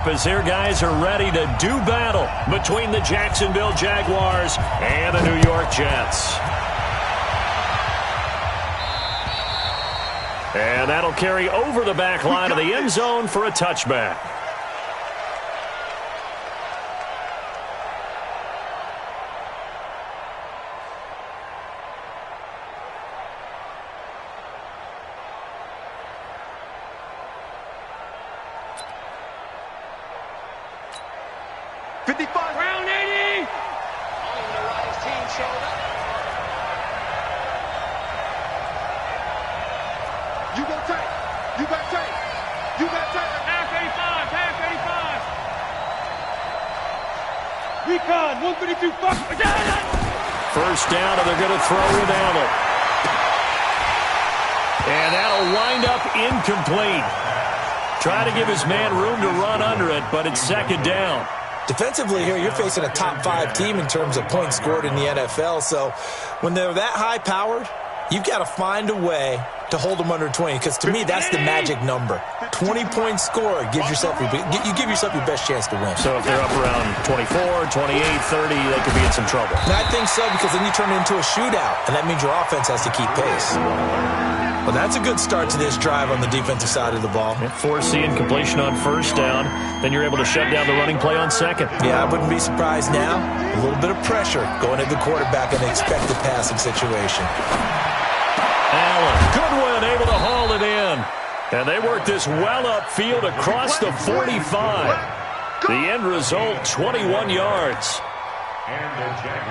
As their guys are ready to do battle between the Jacksonville Jaguars and the New York Jets. And that'll carry over the back line of the end zone for a touchback. First down, and they're going to throw without it. And that'll wind up incomplete. Try to give his man room to run under it, but it's second down. Defensively here, you're facing a top-5 team in terms of points scored in the NFL. So when they're that high-powered, you've got to find a way to hold them under 20, because to me, that's the magic number. 20-point score gives yourself you give yourself your best chance to win. So if they're up around 24, 28, 30, they could be in some trouble. And I think so, because then you turn it into a shootout, and that means your offense has to keep pace. Well, that's a good start to this drive on the defensive side of the ball. Force the incompletion on first down. Then you're able to shut down the running play on second. Yeah, I wouldn't be surprised now. A little bit of pressure going at the quarterback in the expected passing situation. Allen, Goodwin able to haul it in. And they work this well upfield across the 45. The end result, 21 yards.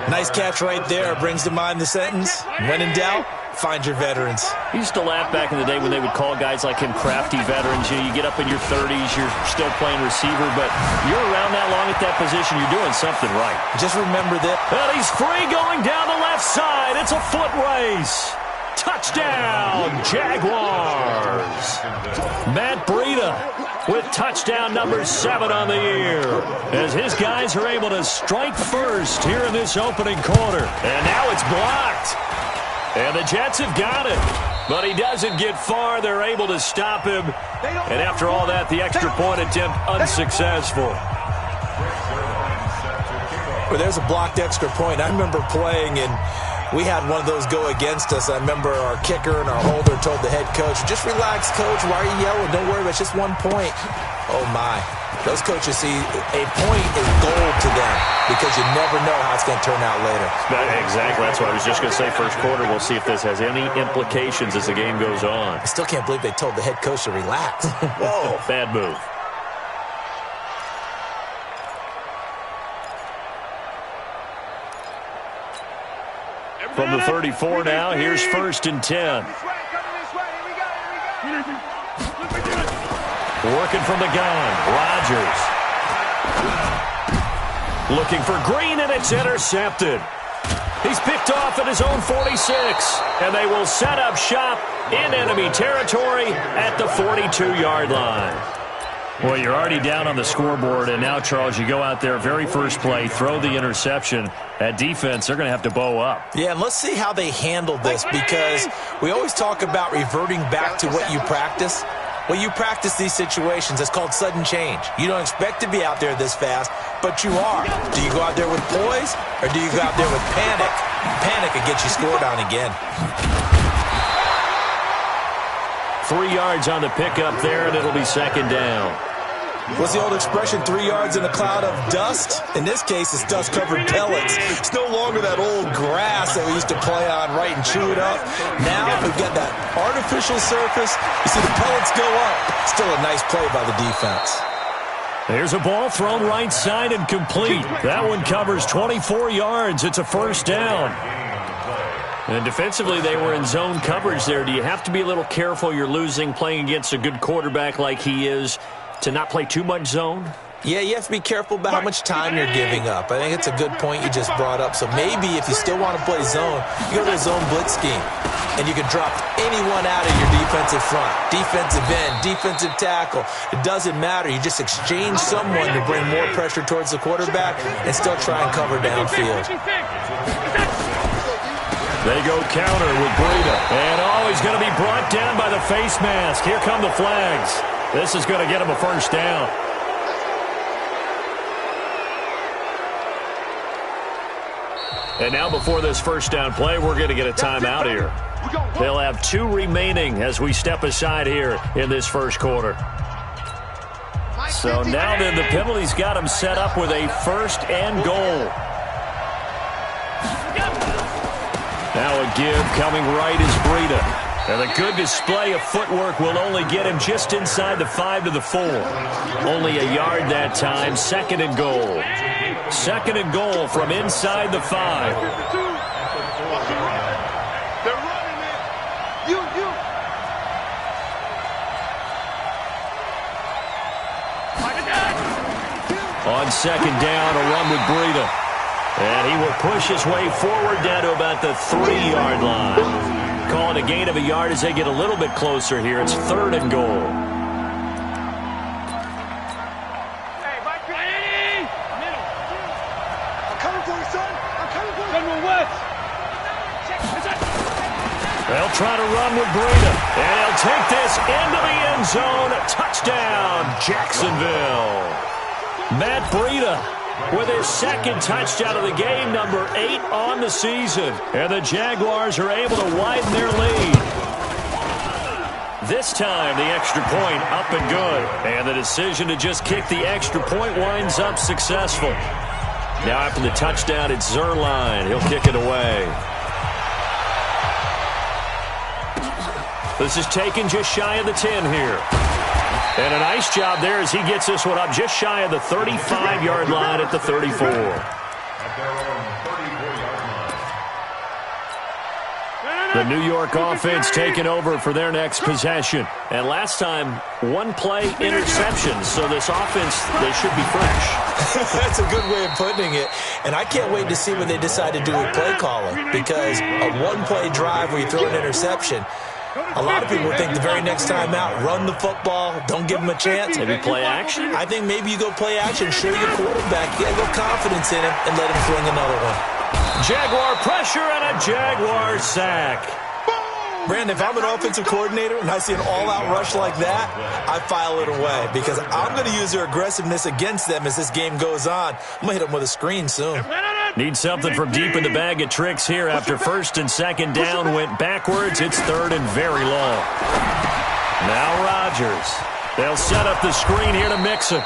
Nice catch right there. Brings to mind the sentence, when in doubt, find your veterans. He used to laugh back in the day when they would call guys like him crafty veterans. You get up in your 30s, you're still playing receiver, but you're around that long at that position, you're doing something right. Just remember that. And he's free going down the left side. It's a foot race. Touchdown, Jaguars. Matt Breida with touchdown number 7 on the year, as his guys are able to strike first here in this opening quarter. And now it's blocked. And the Jets have got it. But he doesn't get far. They're able to stop him. And after all that, the extra point attempt unsuccessful. Well, there's a blocked extra point. I remember playing, and we had one of those go against us. I remember our kicker and our holder told the head coach, just relax, coach. Why are you yelling? Don't worry, it's just 1 point. Oh, my. Those coaches see a point is gold to them because you never know how it's going to turn out later. Exactly. That's what I was just going to say. First quarter, we'll see if this has any implications as the game goes on. I still can't believe they told the head coach to relax. Whoa. Bad move. From the 34 now, here's 1st and 10. Working from the gun, Rodgers. Looking for Green, and it's intercepted. He's picked off at his own 46, and they will set up shop in enemy territory at the 42-yard line. Well, you're already down on the scoreboard, and now, Charles, you go out there, very first play, throw the interception. At defense, they're going to have to bow up. Yeah, and let's see how they handle this, because we always talk about reverting back to what you practice. Well, you practice these situations. It's called sudden change. You don't expect to be out there this fast, but you are. Do you go out there with poise, or do you go out there with panic? Panic will get you scored on again. 3 yards on the pickup there, and it'll be second down. What's the old expression, 3 yards in a cloud of dust? In this case, it's dust-covered pellets. It's no longer that old grass that we used to play on, right, and chew it up. Now we've got that artificial surface. You see the pellets go up. Still a nice play by the defense. There's a ball thrown right side and complete. That one covers 24 yards. It's a first down. And defensively, they were in zone coverage there. Do you have to be a little careful? You're losing, playing against a good quarterback like he is, to not play too much zone? Yeah, you have to be careful about how much time you're giving up. I think it's a good point you just brought up. So maybe if you still want to play zone, you go to a zone blitz scheme, and you can drop anyone out of your defensive front, defensive end, defensive tackle. It doesn't matter. You just exchange someone to bring more pressure towards the quarterback and still try and cover downfield. They go counter with Breida. And he's going to be brought down by the face mask. Here come the flags. This is going to get him a first down. And now before this first down play, we're going to get a timeout here. They'll have 2 remaining as we step aside here in this first quarter. So now then the penalty's got them set up with a 1st and goal. Now a give coming right is Breida. And a good display of footwork will only get him just inside the 5 to the 4. Only a yard that time. 2nd and goal. 2nd and goal from inside the 5. On 2nd down, a run with Breida. And he will push his way forward down to about the 3-yard line. Calling a gain of a yard as they get a little bit closer here. It's 3rd and goal. Hey, Mike, I'm coming for you, son. I'm coming for you. General West. They'll try to run with Breida. And he'll take this into the end zone. Touchdown, Jacksonville. Matt Breida with his 2nd touchdown of the game, number 8 on the season. And the Jaguars are able to widen their lead. This time, the extra point up and good. And the decision to just kick the extra point winds up successful. Now after the touchdown, it's Zerline. He'll kick it away. This is taken just shy of the 10 here. And a nice job there as he gets this one up just shy of the 35-yard line at the 34. The New York offense taking over for their next possession. And last time, 1-play interception. So this offense, they should be fresh. That's a good way of putting it. And I can't wait to see what they decide to do with play calling. Because a 1-play drive where you throw an interception, a lot of people think the very next time out, run the football, don't give them a chance. Maybe play action? I think maybe you go play action, show your quarterback, get a little confidence in him, and let him fling another one. Jaguar pressure and a Jaguar sack. Brandon, if I'm an offensive coordinator and I see an all-out rush like that, I file it away because I'm going to use their aggressiveness against them as this game goes on. I'm going to hit them with a screen soon. Need something from deep in the bag of tricks here after 1st and 2nd down went backwards. It's 3rd and very long. Now Rodgers. They'll set up the screen here to Mixon.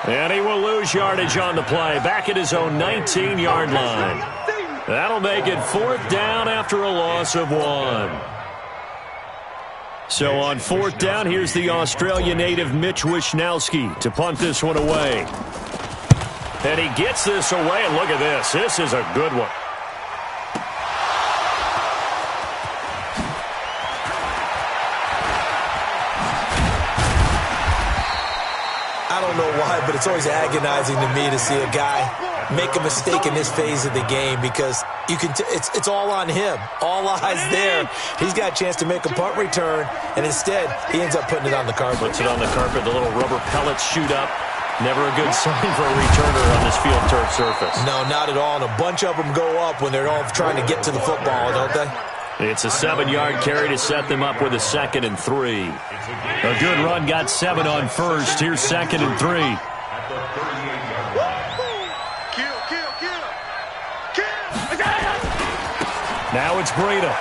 And he will lose yardage on the play. Back at his own 19-yard line. That'll make it 4th down after a loss of 1. So on 4th down, here's the Australia native Mitch Wishnowski to punt this one away. And he gets this away, and look at this. This is a good one. I don't know why, but it's always agonizing to me to see a guy make a mistake in this phase of the game because you can it's all on him. All eyes there. He's got a chance to make a punt return, and instead he ends up putting it on the carpet. Puts it on the carpet. The little rubber pellets shoot up. Never a good sign for a returner on this field turf surface. No, not at all. And a bunch of them go up when they're all trying to get to the football, don't they? It's a 7-yard carry to set them up with a 2nd and 3. A good run got 7 on 1st. Here's 2nd and 3. Now it's Breida.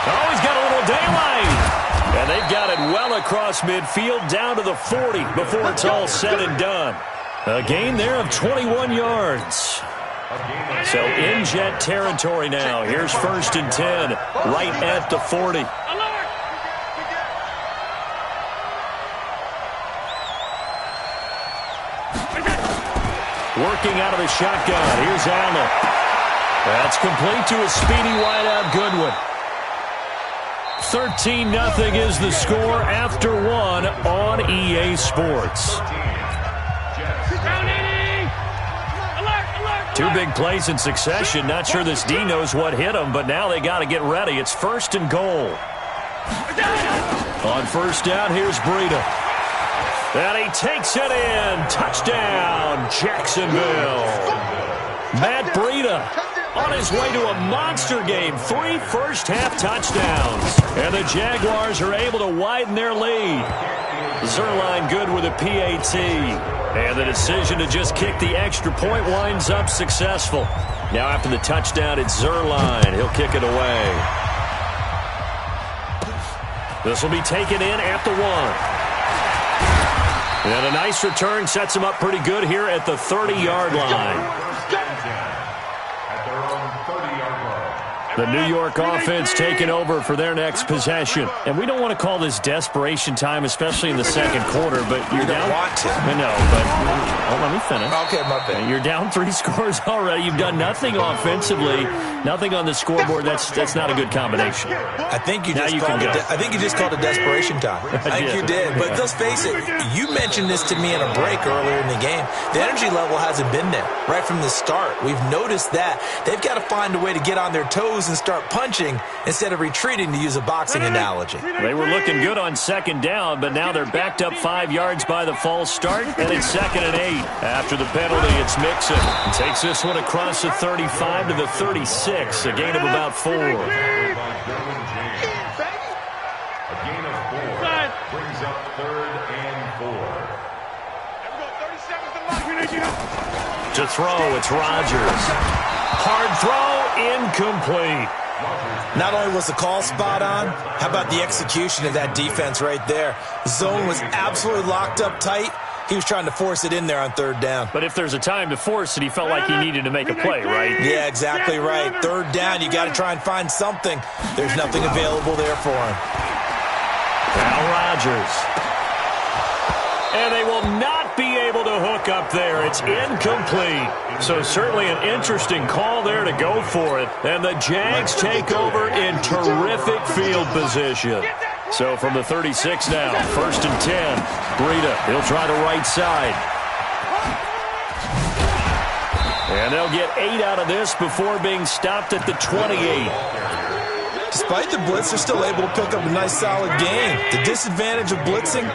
Oh, he's got a little daylight. And they've got it well across midfield down to the 40 before it's all said and done. A gain there of 21 yards. So in Jet territory now. Here's 1st and 10 right at the 40. Working out of the shotgun. Here's Allen. That's complete to a speedy wideout Goodwin. 13-0 is the score after 1 on EA Sports. 2 big plays in succession. Not sure this D knows what hit him, but now they got to get ready. It's 1st and goal. On 1st down, here's Breida. And he takes it in. Touchdown, Jacksonville. Matt Breida on his way to a monster game. 3 first-half touchdowns. And the Jaguars are able to widen their lead. Zerline good with a PAT. And the decision to just kick the extra point winds up successful. Now after the touchdown, it's Zerline. He'll kick it away. This will be taken in at the 1. And a nice return sets him up pretty good here at the 30-yard line. The New York offense taking over for their next possession. And we don't want to call this desperation time, especially in the second quarter, but you're down. Want to. I know, but let me finish. Okay, my bad. You're down 3 scores already. You've done nothing offensively, nothing on the scoreboard. That's not a good combination. I think you just called it. I think you just called it desperation time. I think you did. But let's face it. You mentioned this to me in a break earlier in the game. The energy level hasn't been there right from the start. We've noticed that they've got to find a way to get on their toes and start punching instead of retreating, to use a boxing analogy. They were looking good on second down, but now they're backed up 5 yards by the false start, and it's 2nd and 8. After the penalty, it's Mixon. Takes this one across the 35 to the 36, a gain of about 4. A gain of 4 brings up 3rd and 4. To throw, it's Rodgers. Hard throw, incomplete. Not only was the call spot on, how about the execution of that defense right there? Zone was absolutely locked up tight. He was trying to force it in there on 3rd down. But if there's a time to force it, he felt like he needed to make a play, right? Yeah, exactly right. 3rd down, you got to try and find something. There's nothing available there for him. Now Rodgers. And they will not be able to hook up there. It's incomplete. So certainly an interesting call there to go for it. And the Jags take over in terrific field position. So from the 36 now, 1st and 10. Breida, he'll try the right side. And they'll get 8 out of this before being stopped at the 28. Despite the blitz, they're still able to pick up a nice solid gain. The disadvantage of blitzing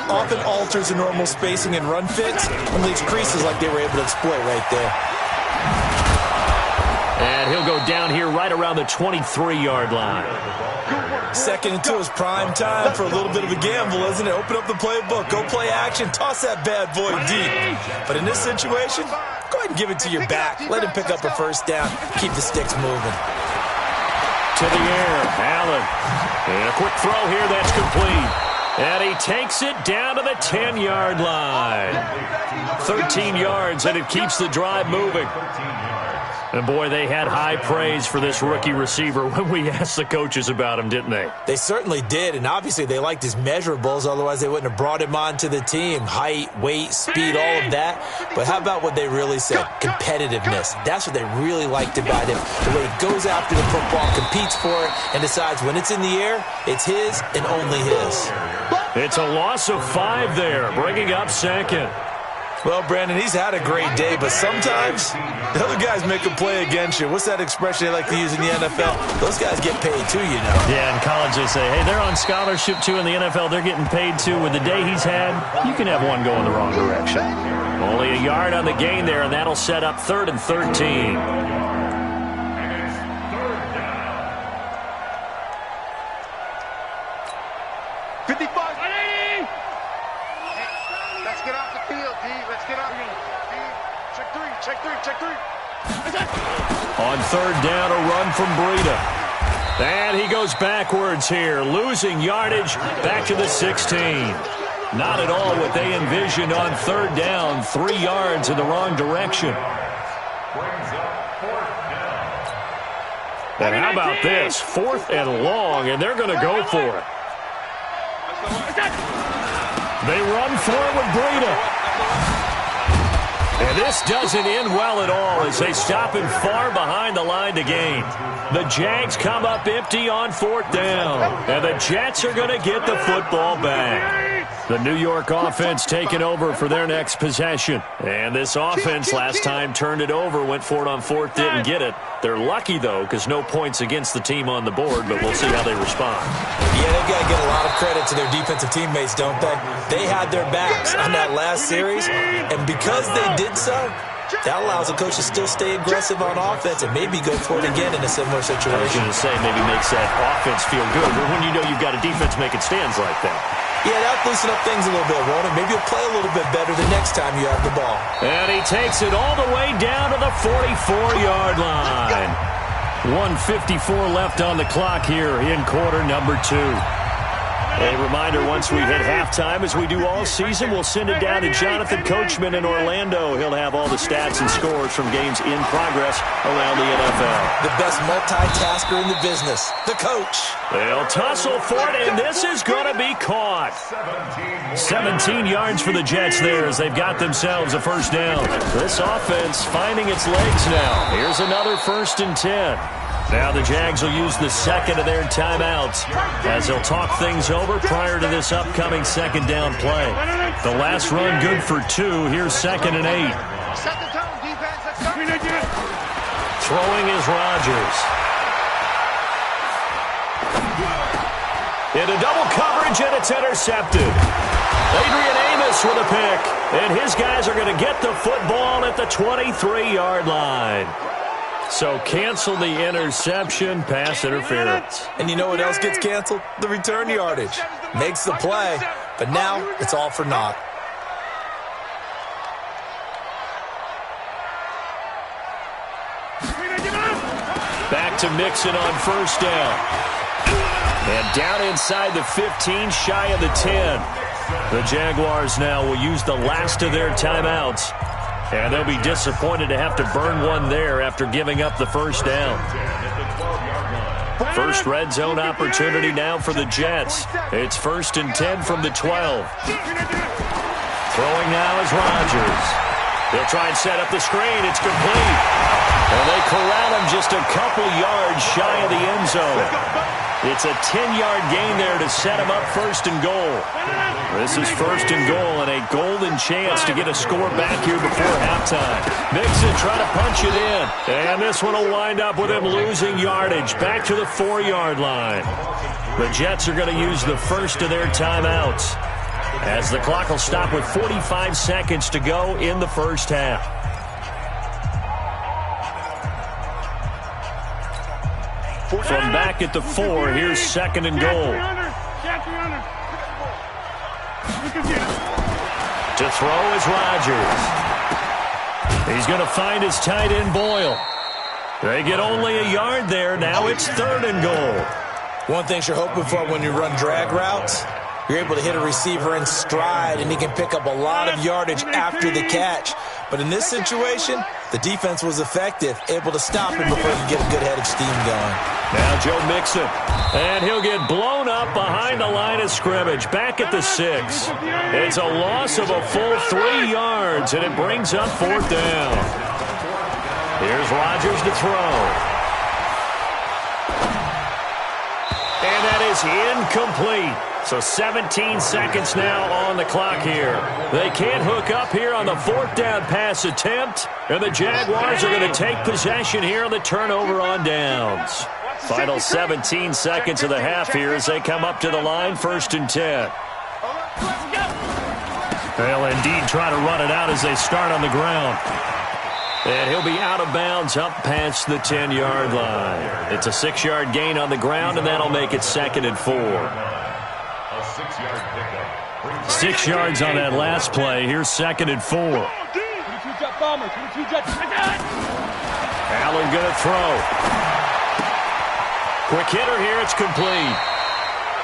often alters the normal spacing and run fits and leaves creases like they were able to exploit right there. And he'll go down here right around the 23-yard line. 2nd and 2 is prime time for a little bit of a gamble, isn't it? Open up the playbook, go play action, toss that bad boy deep. But in this situation, go ahead and give it to your back. Let him pick up a 1st down. Keep the sticks moving. To the air, Allen. And a quick throw here that's complete. And he takes it down to the 10-yard line. 13 yards, and it keeps the drive moving. And, boy, they had high praise for this rookie receiver when we asked the coaches about him, didn't they? They certainly did, and obviously they liked his measurables. Otherwise, they wouldn't have brought him onto the team. Height, weight, speed, all of that. But how about what they really said? Competitiveness. That's what they really liked about him. The way he goes after the football, competes for it, and decides when it's in the air, it's his and only his. It's a loss of 5 there, bringing up 2nd. Well, Brandon, he's had a great day, but sometimes the other guys make a play against you. What's that expression they like to use in the NFL? Those guys get paid too, you know. Yeah, in college they say, hey, they're on scholarship too. In the NFL, they're getting paid too. With the day he's had, you can have one go in the wrong direction. Only a yard on the gain there, and that'll set up 3rd and 13. On 3rd down, a run from Breida. And he goes backwards here, losing yardage back to the 16. Not at all what they envisioned on 3rd down. 3 yards in the wrong direction. And how about this? 4th and long, and they're going to go for it. They run for it with Breida. And this doesn't end well at all as they stop him far behind the line to gain. The Jags come up empty on 4th down. And the Jets are going to get the football back. The New York offense taking over for their next possession. And this offense last time turned it over, went for it on 4th, didn't get it. They're lucky, though, because no points against the team on the board, but we'll see how they respond. Yeah, they've got to get a lot of credit to their defensive teammates, don't they? They had their backs on that last series, and because they did so, That allows the coach to still stay aggressive on offense and maybe go for it again in a similar situation. I was going to say maybe makes that offense feel good. But when you know you've got a defense making stands like that. Yeah, that'll loosen up things a little bit, won't it? Maybe you'll play a little bit better the next time you have the ball. And he takes it all the way down to the 44-yard line. 1:54 left on the clock here in quarter number 2. A reminder, once we hit halftime, as we do all season, we'll send it down to Jonathan Coachman in Orlando. He'll have all the stats and scores from games in progress around the NFL. The best multitasker in the business, the coach. They'll tussle for it, and this is going to be caught. 17 yards for the Jets there as they've got themselves a first down. This offense finding its legs now. Here's another 1st and 10. Now the Jags will use the second of their timeouts as they'll talk things over prior to this upcoming second down play. The last run good for 2. Here's 2nd and 8. Set the tone, defense. Let's go. Throwing is Rodgers. Into double coverage, and it's intercepted. Adrian Amos with a pick, and his guys are going to get the football at the 23-yard line. So cancel the interception, pass interference. And you know what else gets canceled? The return yardage. Makes the play, but now it's all for naught. Back to Mixon on first down. And down inside the 15, shy of the 10. The Jaguars now will use the last of their timeouts. And they'll be disappointed to have to burn one there after giving up the first down. First red zone opportunity now for the Jets. It's 1st and 10 from the 12. Throwing now is Rodgers. They'll try and set up the screen. It's complete. And they corral him just a couple yards shy of the end zone. It's a 10-yard gain there to set him up 1st and goal. This is 1st and goal and a golden chance to get a score back here before halftime. Mixon trying to punch it in. And this one will wind up with him losing yardage back to the 4-yard line. The Jets are going to use the first of their timeouts as the clock will stop with 45 seconds to go in the first half. From back at the 4, here's 2nd and goal. To throw is Rodgers. He's going to find his tight end Boyle. They get only a yard there. Now it's 3rd and goal. One thing you're hoping for when you run drag routes, you're able to hit a receiver in stride, and he can pick up a lot of yardage after the catch. But in this situation, the defense was effective, able to stop him before he could get a good head of steam going. Now Joe Mixon, and he'll get blown up behind the line of scrimmage, back at the 6. It's a loss of a full 3 yards, and it brings up 4th down. Here's Rodgers to throw. And that is incomplete. So 17 seconds now on the clock here. They can't hook up here on the 4th down pass attempt, and the Jaguars are going to take possession here on the turnover on downs. Final 17 seconds of the half here as they come up to the line, 1st and 10. They'll indeed try to run it out as they start on the ground. And he'll be out of bounds up past the 10-yard line. It's a 6-yard gain on the ground, and that'll make it 2nd and 4. 6 yards on that last play. Here's 2nd and 4. Allen going to throw. Quick hitter here. It's complete.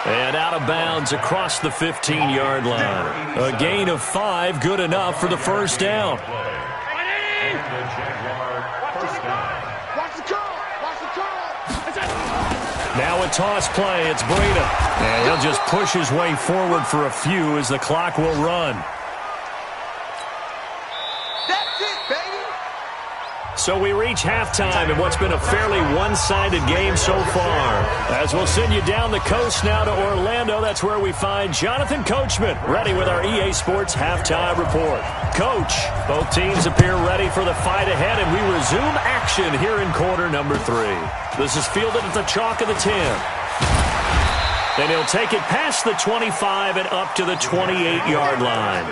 And out of bounds across the 15-yard line. A gain of 5, good enough for the first down. Now a toss play. It's Breida. And he'll just push his way forward for a few as the clock will run. That's it, baby. So we reach halftime in what's been a fairly one-sided game so far. As we'll send you down the coast now to Orlando, that's where we find Jonathan Coachman, ready with our EA Sports Halftime Report. Coach, both teams appear ready for the fight ahead, and we resume action here in quarter number 3. This is fielded at the chalk of the 10. Then he'll take it past the 25 and up to the 28-yard line.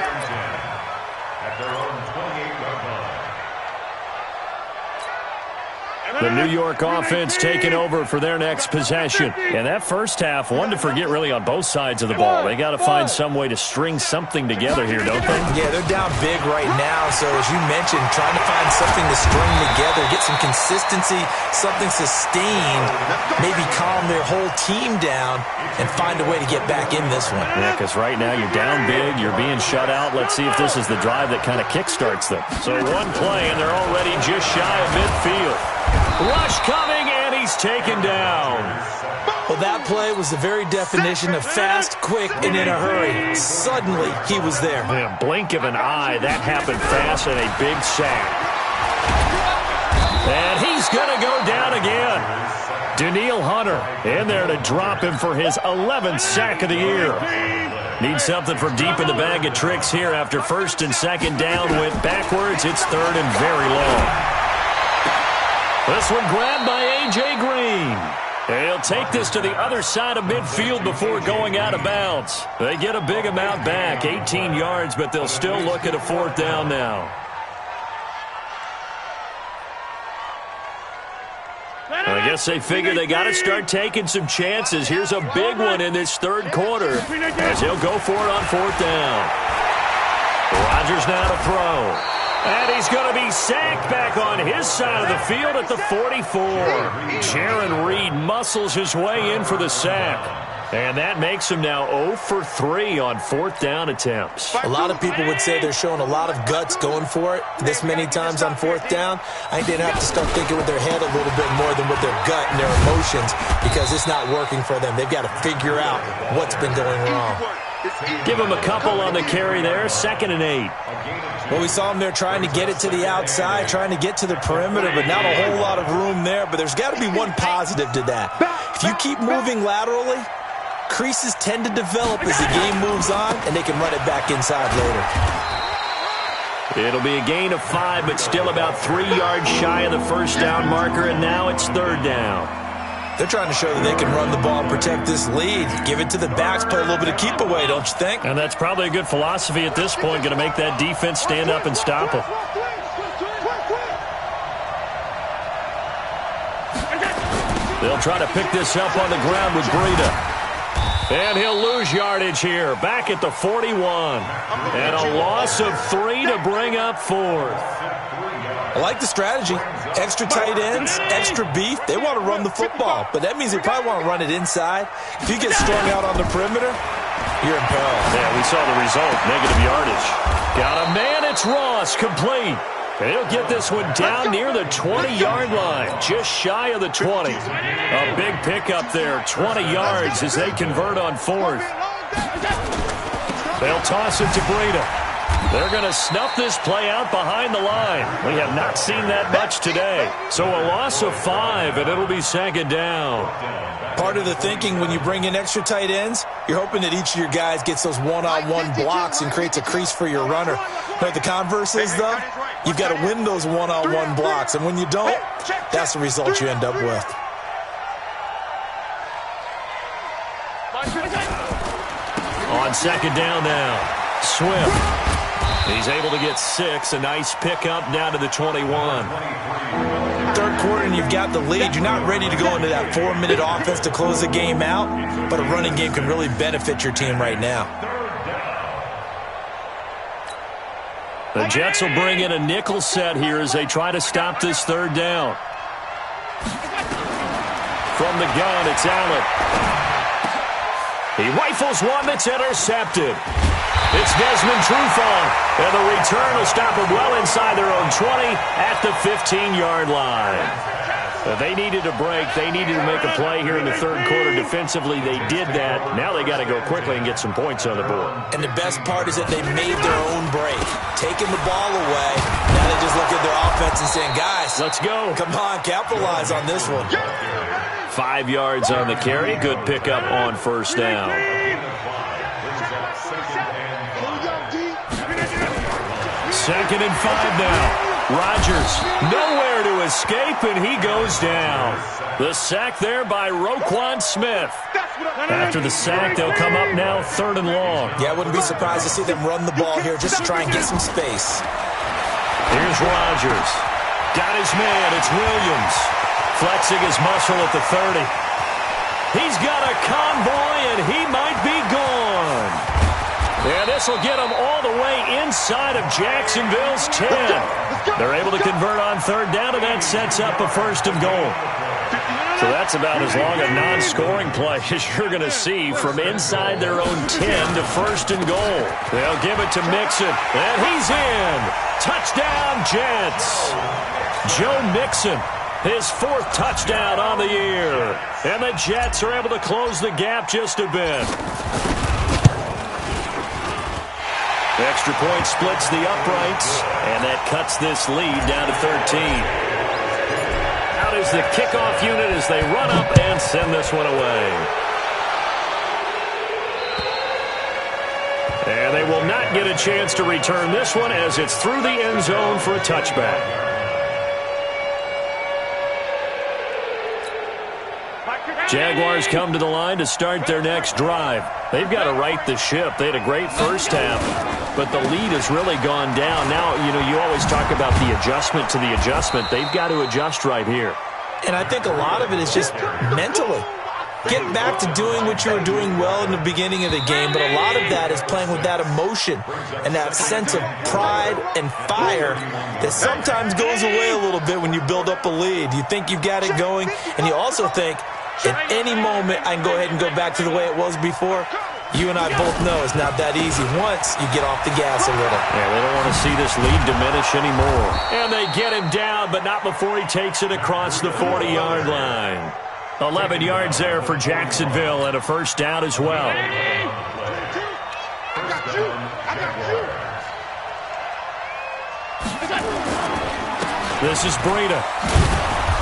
The New York offense taking over for their next possession. And that first half, one to forget really on both sides of the ball. They got to find some way to string something together here, don't they? Yeah, they're down big right now. So as you mentioned, trying to find something to string together, get some consistency, something sustained, maybe calm their whole team down and find a way to get back in this one. Yeah, because right now you're down big, you're being shut out. Let's see if this is the drive that kind of kickstarts them. So one play, and they're already just shy of midfield. Rush coming, and he's taken down. Well, that play was the very definition of fast, quick, and in a hurry. Suddenly, he was there. In a blink of an eye, that happened fast, and a big sack. And he's going to go down again. Daniil Hunter in there to drop him for his 11th sack of the year. Needs something from deep in the bag of tricks here after first and second down went backwards. It's third and very long. This one grabbed by A.J. Green. He'll take this to the other side of midfield before going out of bounds. They get a big amount back, 18 yards, but they'll still look at a fourth down now. I guess they figure they got to start taking some chances. Here's a big one in this third quarter as he'll go for it on fourth down. Rodgers now to throw. And he's going to be sacked back on his side of the field at the 44. Jaron Reed muscles his way in for the sack. And that makes him now 0 for 3 on fourth down attempts. A lot of people would say they're showing a lot of guts going for it this many times on fourth down. I think they'd have to start thinking with their head a little bit more than with their gut and their emotions because it's not working for them. They've got to figure out what's been going wrong. Give him a couple on the carry there, 2nd and 8. Well, we saw him there trying to get it to the outside, trying to get to the perimeter, but not a whole lot of room there. But there's got to be one positive to that. If you keep moving laterally, creases tend to develop as the game moves on, and they can run it back inside later. It'll be a gain of 5, but still about 3 yards shy of the first down marker, and now it's third down. They're trying to show that they can run the ball and protect this lead. Give it to the backs, play a little bit of keep away, don't you think? And that's probably a good philosophy at this point, going to make that defense stand up and stop them. They'll try to pick this up on the ground with Breida. And he'll lose yardage here, back at the 41. And a loss of 3 to bring up fourth. I like the strategy. Extra tight ends, extra beef. They want to run the football, but that means they probably want to run it inside. If you get strung out on the perimeter, you're in peril. Yeah, we saw the result, negative yardage. Got a man, it's Ross, complete. And he'll get this one down near the 20-yard line, just shy of the 20. A big pickup there, 20 yards as they convert on fourth. They'll toss it to Breida. They're going to snuff this play out behind the line. We have not seen that much today. So a loss of 5, and it'll be second down. Part of the thinking when you bring in extra tight ends, you're hoping that each of your guys gets those one-on-one blocks and creates a crease for your runner. But the converse is, though, you've got to win those one-on-one blocks. And when you don't, that's the result you end up with. On second down now, Swift. He's able to get 6. A nice pickup down to the 21. Third quarter and you've got the lead. You're not ready to go into that 4-minute offense to close the game out, but a running game can really benefit your team right now. The Jets will bring in a nickel set here as they try to stop this third down. From the gun, it's Allen. He rifles one that's intercepted. It's Desmond Trufant, and the return will stop them well inside their own 20 at the 15-yard line. They needed a break. They needed to make a play here in the third quarter defensively. They did that. Now they got to go quickly and get some points on the board. And the best part is that they made their own break, taking the ball away. Now they just look at their offense and saying, guys, let's go. Come on, capitalize on this one. 5 yards on the carry. Good pickup on first down. Second and 5 now. Rodgers nowhere to escape, and he goes down. The sack there by Roquan Smith. After the sack, they'll come up now third and long. Yeah, I wouldn't be surprised to see them run the ball here just to try and get some space. Here's Rodgers. Got his man. It's Williams. flexing his muscle at the 30. He's got a convoy, and he might be gone. And this will get him all the way inside of Jacksonville's 10. They're able to convert on third down, and that sets up a first and goal. So that's about as long a non-scoring play as you're going to see from inside their own 10 to first and goal. They'll give it to Mixon, and he's in. Touchdown, Jets. Joe Mixon, his 4th touchdown on the year. And the Jets are able to close the gap just a bit. The extra point splits the uprights, and that cuts this lead down to 13. Out is the kickoff unit as they run up and send this one away. And they will not get a chance to return this one as it's through the end zone for a touchback. Jaguars come to the line to start their next drive. They've got to right the ship. They had a great first half, but the lead has really gone down. Now, you always talk about the adjustment to the adjustment. They've got to adjust right here. And I think a lot of it is just mentally. Get back to doing what you were doing well in the beginning of the game, but a lot of that is playing with that emotion and that sense of pride and fire that sometimes goes away a little bit when you build up a lead. You think you've got it going, and you also think, at any moment, I can go ahead and go back to the way it was before. You and I both know it's not that easy once you get off the gas a little. Yeah, they don't want to see this lead diminish anymore. And they get him down, but not before he takes it across the 40-yard line. 11 yards there for Jacksonville and a first down as well. This is Breida.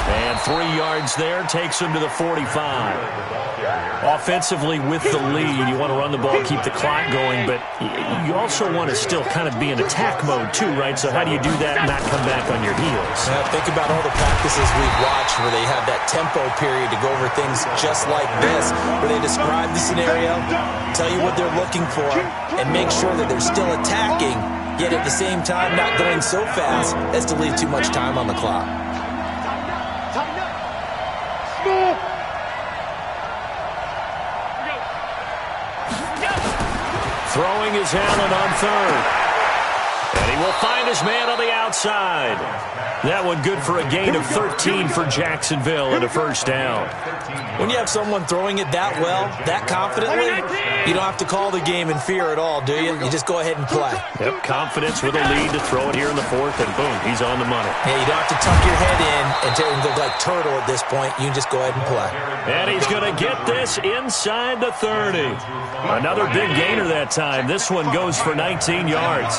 And 3 yards there takes him to the 45. Offensively with the lead, you want to run the ball, keep the clock going, but you also want to still kind of be in attack mode too, right? So how do you do that and not come back on your heels? Yeah, think about all the practices we've watched where they have that tempo period to go over things just like this, where they describe the scenario, tell you what they're looking for, and make sure that they're still attacking, yet at the same time not going so fast as to leave too much time on the clock. Throwing is Allen on third. And he will find his man on the outside. That one good for a gain of 13 for Jacksonville and a first down. When you have someone throwing it that well, that confidently, you don't have to call the game in fear at all, do you? You just go ahead and play. Yep, confidence with a lead to throw it here in the 4th, and boom, he's on the money. Yeah, you don't have to tuck your head in and look like turtle at this point. You just go ahead and play. And he's going to get this inside the 30. Another big gainer that time. This one goes for 19 yards.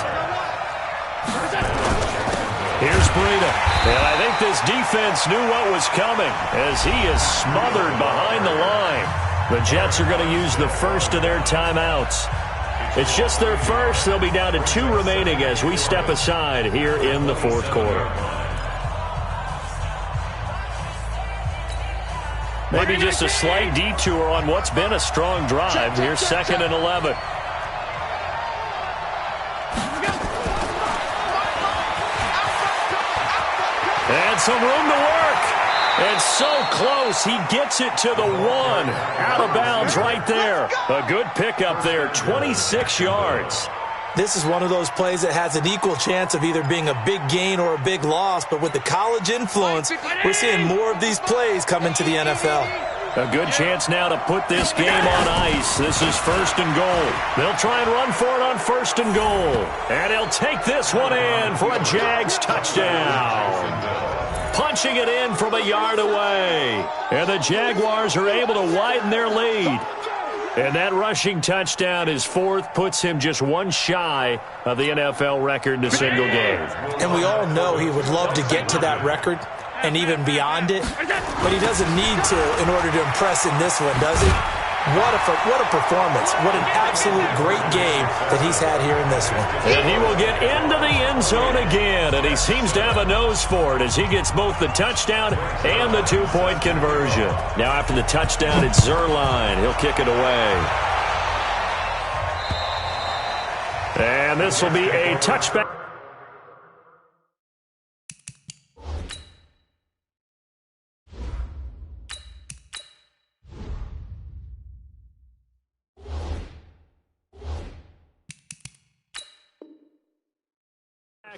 Here's Breida. And I think this defense knew what was coming as he is smothered behind the line. The Jets are going to use the first of their timeouts. It's just their first. They'll be down to 2 remaining as we step aside here in the 4th quarter. Maybe just a slight detour on what's been a strong drive. Here's 2nd and 11. And some room to work. And so close, he gets it to the 1. Out of bounds right there. A good pickup there, 26 yards. This is one of those plays that has an equal chance of either being a big gain or a big loss. But with the college influence, we're seeing more of these plays come into the NFL. A good chance now to put this game on ice. This is 1st and goal. They'll try and run for it on 1st and goal. And he'll take this one in for a Jags touchdown. Punching it in from a yard away. And the Jaguars are able to widen their lead. And that rushing touchdown, his 4th, puts him just 1 shy of the NFL record in a single game. And we all know he would love to get to that record and even beyond it, but he doesn't need to in order to impress in this one, does he? What a performance. What an absolute great game that he's had here in this one. And he will get into the end zone again, and he seems to have a nose for it as he gets both the touchdown and the 2-point conversion. Now after the touchdown, it's Zerline. He'll kick it away. And this will be a touchback.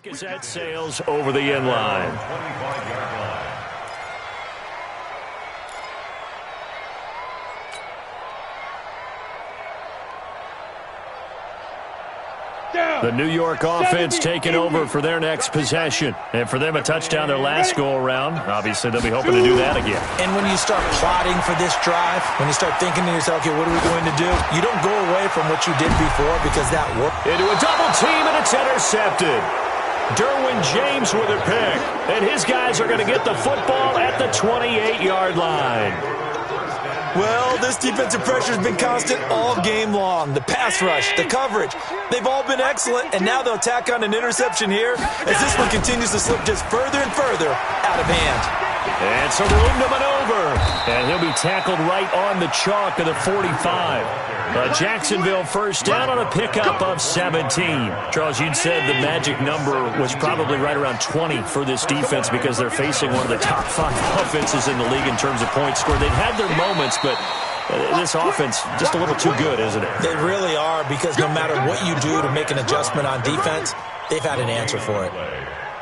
Back as that sails over the end line. 25-yard line. The New York offense taking over for their next possession. And for them, a touchdown their last go-around. Obviously, they'll be hoping to do that again. And when you start plotting for this drive, when you start thinking to yourself, okay, what are we going to do? You don't go away from what you did before because that worked. Into a double team, and it's intercepted. Derwin James with a pick. And his guys are going to get the football at the 28-yard line. Well, this defensive pressure has been constant all game long. The pass rush, the coverage, they've all been excellent, and now they'll tack on an interception here as this one continues to slip just further and further out of hand. And some room to maneuver, and he'll be tackled right on the chalk of the 45. Jacksonville first down on a pickup of 17. Charles, you'd said the magic number was probably right around 20 for this defense because they're facing one of the top 5 offenses in the league in terms of points scored. They've had their moments, but this offense just a little too good, isn't it? They really are, because no matter what you do to make an adjustment on defense, they've had an answer for it.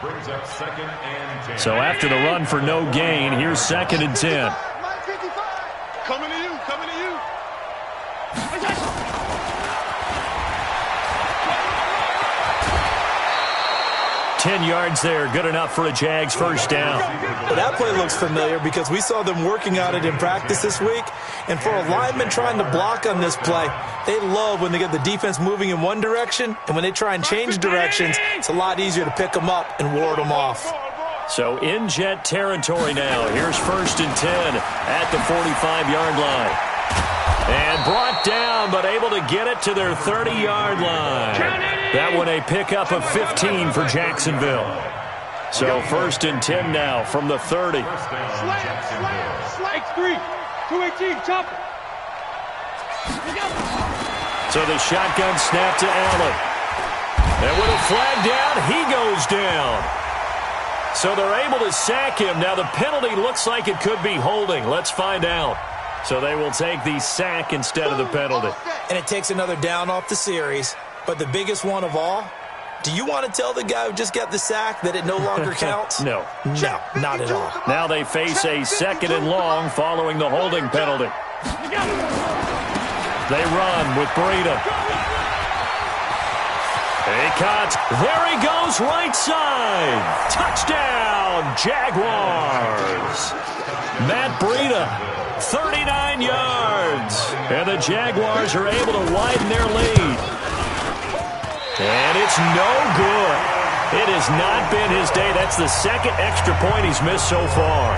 Brings up 2nd and 10. So after the run for no gain, here's 2nd and 10. Coming to you, coming to you. 10 yards there, good enough for a Jags first down. Well, that play looks familiar because we saw them working on it in practice this week. And for a lineman trying to block on this play, they love when they get the defense moving in one direction. And when they try and change directions, it's a lot easier to pick them up and ward them off. So in jet territory now. Here's 1st and 10 at the 45-yard line. And brought down, but able to get it to their 30-yard line. That one a pickup of 15 for Jacksonville. So 1st and 10 now from the 30. X3, 218, chop. So the shotgun snap to Allen. And with a flag down, he goes down. So they're able to sack him. Now the penalty looks like it could be holding. Let's find out. So they will take the sack instead of the penalty. And it takes another down off the series. But the biggest one of all, do you want to tell the guy who just got the sack that it no longer counts? No. No, not at all. Now they face a 2nd and long following the holding penalty. They run with Breida. A cut. There he goes, right side. Touchdown, Jaguars. Matt Breida. 39 yards. And the Jaguars are able to widen their lead. And it's no good. It has not been his day. That's the 2nd extra point he's missed so far.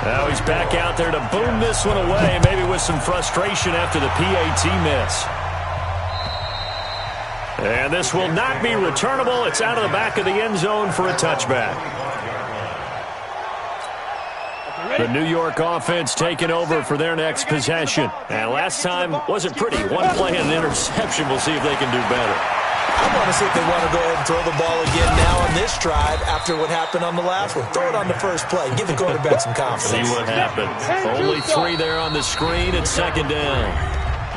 Now he's back out there to boom this one away, maybe with some frustration after the PAT miss. And this will not be returnable. It's out of the back of the end zone for a touchback. The New York offense taking over for their next possession. And last time wasn't pretty. One play and an interception. We'll see if they can do better. I want to see if they want to go ahead and throw the ball again now on this drive after what happened on the last one. Throw it on the first play. Give the quarterback some confidence. See what happens. Only 3 there on the screen at 2nd down.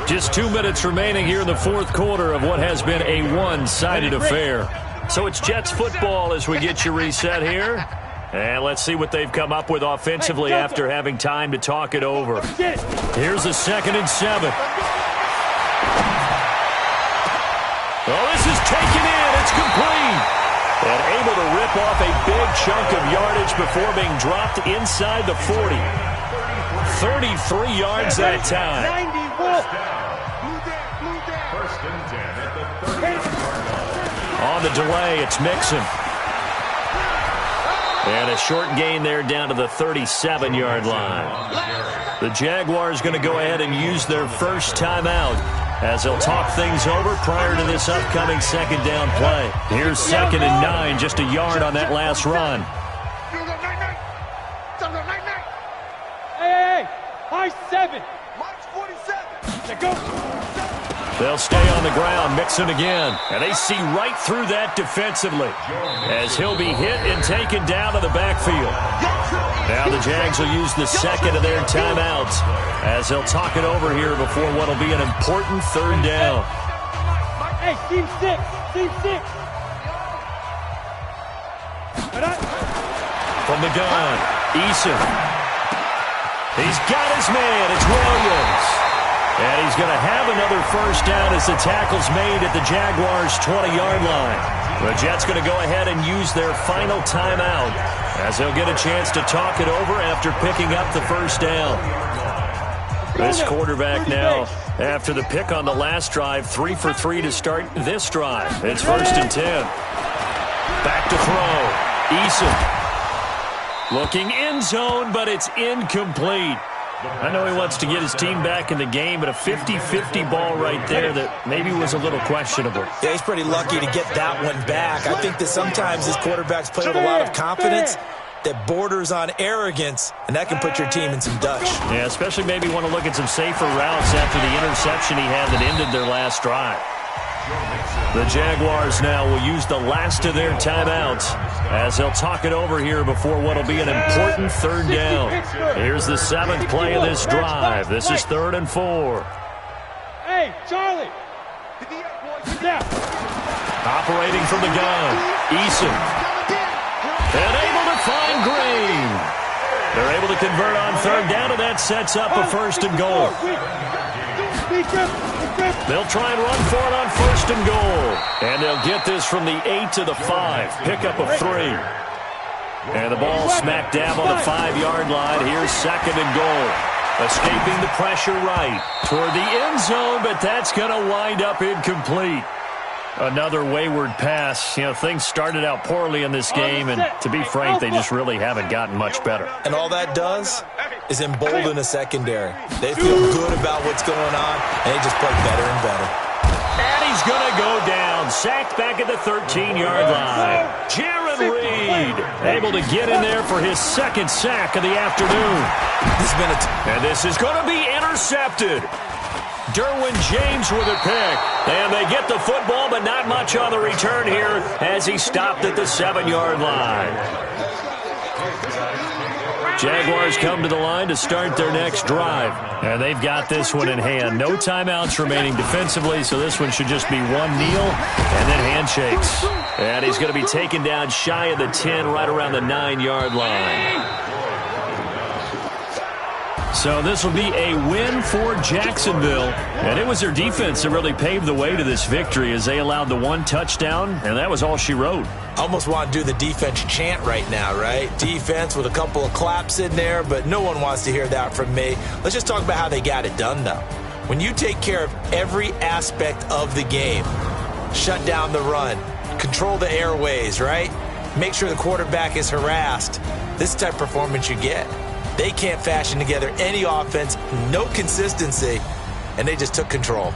Just 2 minutes remaining here in the 4th quarter of what has been a one-sided affair. So it's Jets football as we get you reset here. And let's see what they've come up with offensively after having time to talk it over. Here's a 2nd and 7. Oh, this is taken in. It's complete. And able to rip off a big chunk of yardage before being dropped inside the 40. 33 yards that time. 1st and 10 at the 30-yard line. On the delay, it's Mixon. And a short gain there down to the 37-yard line. The Jaguars going to go ahead and use their first timeout as they'll talk things over prior to this upcoming 2nd down play. Here's 2nd and 9, just a yard on that last run. Hey, high 7. March 47. Go. They'll stay on the ground, Mixon again. And they see right through that defensively as he'll be hit and taken down to the backfield. Now the Jags will use the 2nd of their timeouts as they'll talk it over here before what will be an important 3rd down. Hey, team 6. Team 6. From the gun, Eason. He's got his man. It's Williams. And he's going to have another first down as the tackle's made at the Jaguars' 20-yard line. The Jets going to go ahead and use their final timeout as they'll get a chance to talk it over after picking up the first down. This quarterback now, after the pick on the last drive, 3 for 3 to start this drive. It's 1st and 10. Back to throw. Eason. Looking end zone, but it's incomplete. I know he wants to get his team back in the game, but a 50-50 ball right there that maybe was a little questionable. Yeah, he's pretty lucky to get that one back. I think that sometimes these quarterbacks play with a lot of confidence that borders on arrogance, and that can put your team in some Dutch. Yeah, especially maybe want to look at some safer routes after the interception he had that ended their last drive. The Jaguars now will use the last of their timeouts as they'll talk it over here before what will be an important 3rd down. Here's the 7th play of this drive. This is 3rd and 4. Hey, Charlie. Operating from the gun, Eason. And able to find Green. They're able to convert on 3rd down, and that sets up a 1st and goal. They'll try and run for it on 1st and goal. And they'll get this from the 8 to the 5. Pickup of 3. And the ball smack dab on the 5-yard line. Here's 2nd and goal. Escaping the pressure right toward the end zone, but that's going to wind up incomplete. Another wayward pass. You know, things started out poorly in this game, and to be frank, they just really haven't gotten much better. And all that does is embolden a secondary. They feel good about what's going on, and they just play better and better. And he's going to go down. Sacked back at the 13-yard line. Jaron Reed able to get in there for his 2nd sack of the afternoon. And this is going to be intercepted. Derwin James with a pick. And they get the football, but not much on the return here as he stopped at the 7-yard line. Jaguars come to the line to start their next drive. And they've got this one in hand. No timeouts remaining defensively, so this one should just be one kneel and then handshakes. And he's going to be taken down shy of the 10, right around the 9-yard line. So this will be a win for Jacksonville. And it was their defense that really paved the way to this victory as they allowed the 1 touchdown, and that was all she wrote. Almost want to do the defense chant right now, right? Defense with a couple of claps in there, but no one wants to hear that from me. Let's just talk about how they got it done, though. When you take care of every aspect of the game, shut down the run, control the airways, right? Make sure the quarterback is harassed. This is the type of performance you get. They can't fashion together any offense, no consistency, and they just took control.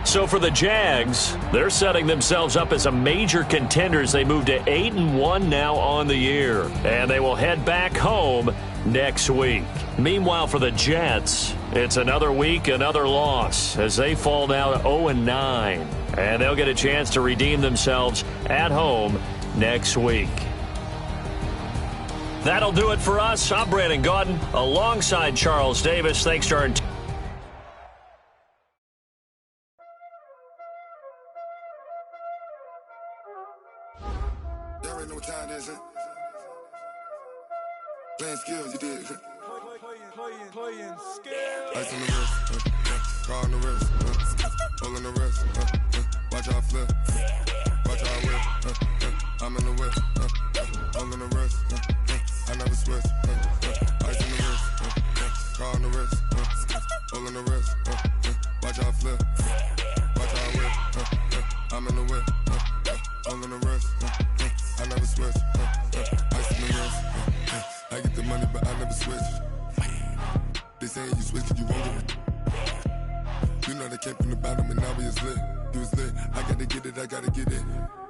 So for the Jags, they're setting themselves up as a major contender as they move to 8-1 now on the year. And they will head back home next week. Meanwhile, for the Jets, it's another week, another loss as they fall now to 0-9. And they'll get a chance to redeem themselves at home next week. That'll do it for us. I'm Brandon Gaudin alongside Charles Davis. Thanks to our Y'all already know what time it is, huh? Playing skills, you did. Playing skills. Ice on the wrist, car on the wrist, hole in the wrist, watch how I flip, watch how I whip, I'm in the whip, hole in the wrist, I never switch, ice on the wrist, car on the wrist, hole in the wrist, watch how I flip, watch how I whip, I'm in the whip, hole in the wrist, I never switch, ice on the wrist, I get the money but I never switch. They saying you switch cause you won't get it. You know they came from the bottom and now we is lit. You was lit, I gotta get it, I gotta get it.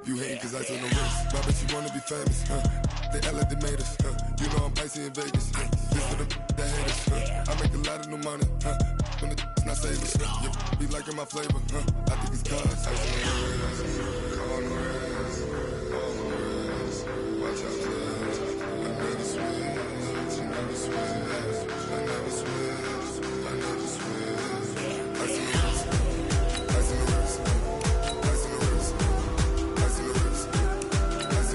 You hating cause ice on the wrist. Why bet you wanna be famous, They act like they made us, You know I'm icy in Vegas, This for the that hate us, I make a lot of new money, When the not savers, You be liking my flavor, I think it's cause ice on the wrist, on the wrist, on the wrist. Watch out, please. I never switch, you never switch. I never switch, I never switch. Ice in the wrist, ice in the wrist, ice in the wrist, ice in the wrist, ice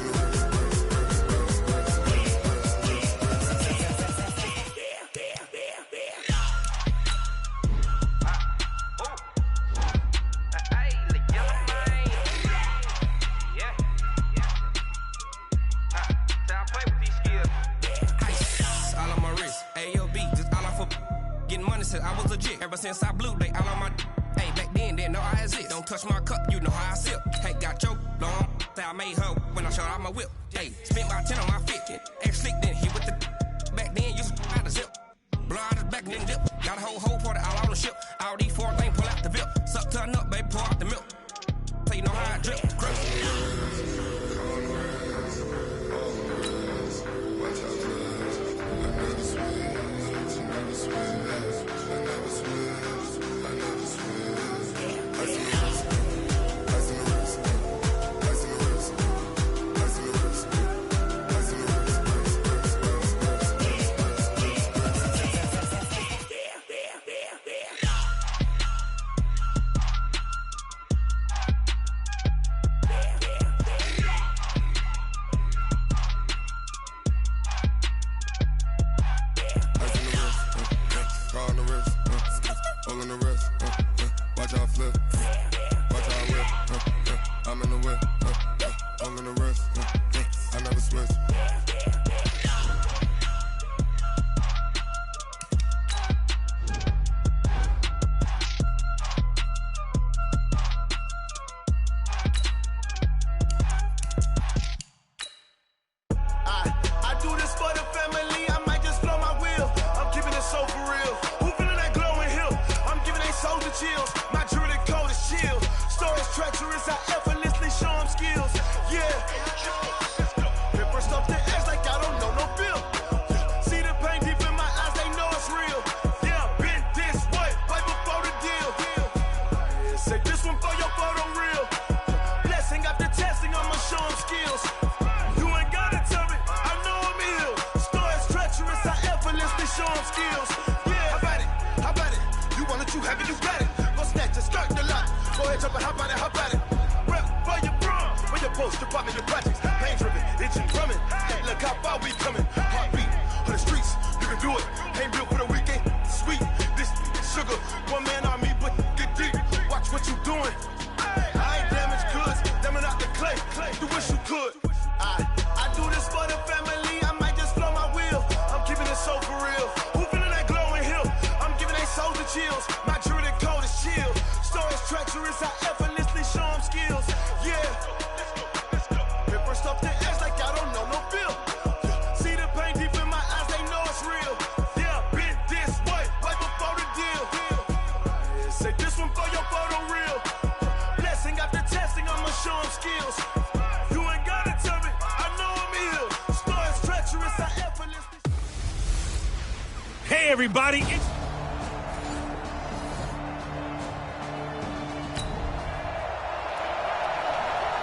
was a jig. Ever since I blew, they all on my. Hey, back then, didn't know I exist. Don't touch my cup, you know how I sip. Hey, got choked long. Say I made her when I showed out my whip. Hey, spent about 10 on my fit. Ex-slick, then hit with the. Back then, used to out the zip. Blow out his back, then dip. Got a whole party all on the ship. All these 4 things, pull out the VIP. Suck to a nut, baby, pour out the milk. So you know how I drip. Everybody,